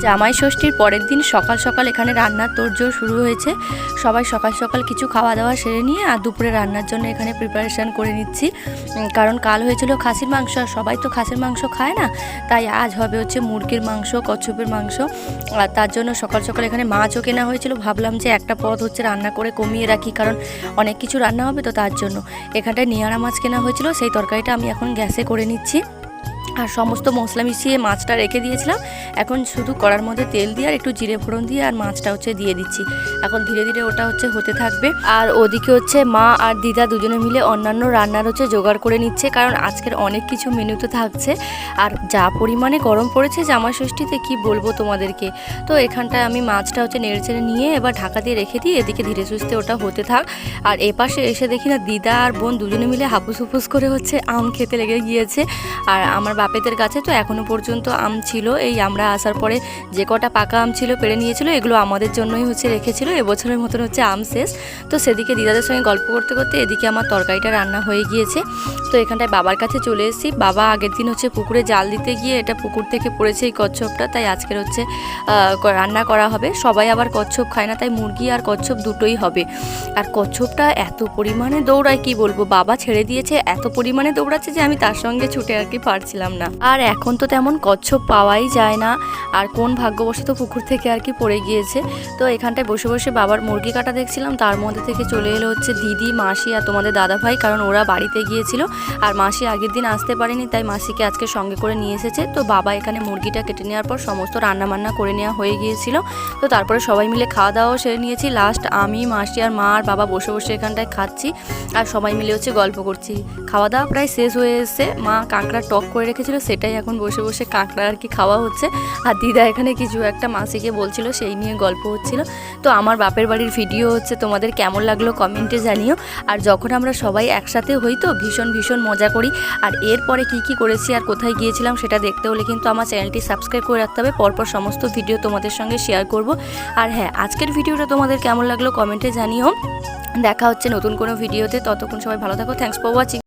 জামাই ষষ্ঠীর পরের দিন সকাল সকাল এখানে রান্নার তোড়জোড় শুরু হয়েছে। সবাই সকাল সকাল কিছু খাওয়া দাওয়া সেরে নিয়ে আর দুপুরে রান্নার জন্য এখানে প্রিপারেশান করে নিচ্ছি। কারণ কাল হয়েছিল খাসির মাংস, আর সবাই তো খাসির মাংস খায় না, তাই আজ হবে হচ্ছে মুরগির মাংস, কচ্ছপের মাংস। আর তার জন্য সকাল সকাল এখানে মাছও কেনা হয়েছিল। ভাবলাম যে একটা পদ হচ্ছে রান্না করে কমিয়ে রাখি, কারণ অনেক কিছু রান্না হবে, তো তার জন্য এখানটায় নিয়ারা মাছ কেনা হয়েছিল। সেই তরকারিটা আমি এখন গ্যাসে করে নিচ্ছি। আর সমস্ত মশলা মিশিয়ে মাছটা রেখে দিয়েছিলাম। এখন শুধু কড়ার মধ্যে তেল দিয়ে আর একটু জিরে ফোড়ন দিয়ে আর মাছটা হচ্ছে দিয়ে দিচ্ছি। এখন ধীরে ধীরে ওটা হচ্ছে হতে থাকবে। আর ওদিকে হচ্ছে মা আর দিদা দুজনে মিলে অন্যান্য রান্নার হচ্ছে জোগাড় করে নিচ্ছে, কারণ আজকের অনেক কিছু মেনুতে থাকছে। আর যা পরিমাণে গরম পড়েছে জামাই ষষ্ঠীতে কি বলবো তোমাদেরকে। তো এখানটায় আমি মাছটা হচ্ছে নেড়েচেড়ে নিয়ে এবার ঢাকা দিয়ে রেখে দিই, এদিকে ধীরে সুস্থে ওটা হতে থাক। আর এপাশে এসে দেখি না দিদা আর বোন দুজনে মিলে হাপুস হুপুস করে হচ্ছে আম খেতে লেগে গিয়েছে। আর আমার বাপেদের কাছে তো এখনও পর্যন্ত আম ছিল, এই আমরা আসার পরে যে কটা পাকা আম ছিল পেড়ে নিয়েছিল, এগুলো আমাদের জন্যই হচ্ছে রেখেছিল। এবছরের মতন হচ্ছে আম শেষ। তো সেদিকে দিদাদের সঙ্গে গল্প করতে করতে এদিকে আমার তরকারিটা রান্না হয়ে গিয়েছে। তো এখানটায় বাবার কাছে চলে এসেছি। বাবা আগের দিন হচ্ছে পুকুরে জাল দিতে গিয়ে এটা পুকুর থেকে পড়েছে এই কচ্ছপটা, তাই আজকের হচ্ছে রান্না করা হবে। সবাই আবার কচ্ছপ খায় না, তাই মুরগি আর কচ্ছপ দুটোই হবে। আর কচ্ছপটা এত পরিমাণে দৌড়ায় কি বলবো, বাবা ছেড়ে দিয়েছে, এত পরিমাণে দৌড়াচ্ছে যে আমি তার সঙ্গে ছুটে আর কি পারছিলাম না। আর এখন তো তেমন কচ্ছপ পাওয়াই যায় না, আর কোন ভাগ্যবশত পুকুর থেকে আর কি পড়ে গিয়েছে। তো এখানটায় বসে বসে বাবার মুরগি কাটা দেখছিলাম, তার মধ্যে থেকে চলে এলো হচ্ছে দিদি, মাসি আর তোমাদের দাদা ভাই, কারণ ওরা বাড়িতে গিয়েছিল আর মাসি আগের দিন আসতে পারেনি, তাই মাসিকে আজকে সঙ্গে করে নিয়ে এসেছে। তো বাবা এখানে মুরগিটা কেটে নেওয়ার পর সমস্ত রান্নাবান্না করে নেওয়া হয়ে গিয়েছিল। তো তারপরে সবাই মিলে খাওয়া দাওয়াও সেরে নিয়েছি। লাস্ট আমি, মাসি আর মা আর বাবা বসে বসে এখানটায় খাচ্ছি আর সবাই মিলে হচ্ছে গল্প করছি। খাওয়া দাওয়া প্রায় শেষ হয়ে এসে মা কাঁকড়ার টক করে রেখেছিল, সেটাই এখন বসে বসে কাঁকড়া আর কি খাওয়া হচ্ছে। আর দিদা এখানে কিছু একটা মাসিকে বলছিল, সেই নিয়ে গল্প হচ্ছিল। তো আমার বাপের বাড়ির ভিডিও হচ্ছে তোমাদের কেমন লাগলো কমেন্টে জানিও। আর যখন আমরা সবাই একসাথে হই তো ভীষণ ভীষণ মজা করি। আর এরপরে কি করেছি আর কোথায় গিয়েছিলাম সেটা দেখতে হলে কিন্তু আমার চ্যানেলটি সাবস্ক্রাইব করে রাখতে হবে, পরপর সমস্ত ভিডিও তোমাদের সঙ্গে শেয়ার করব। আর হ্যাঁ, আজকের ভিডিওটা তোমাদের কেমন লাগলো কমেন্টে জানিও। দেখা হচ্ছে নতুন কোনো ভিডিওতে, ততক্ষণ সবাই ভালো থাকো। Thanks for watching.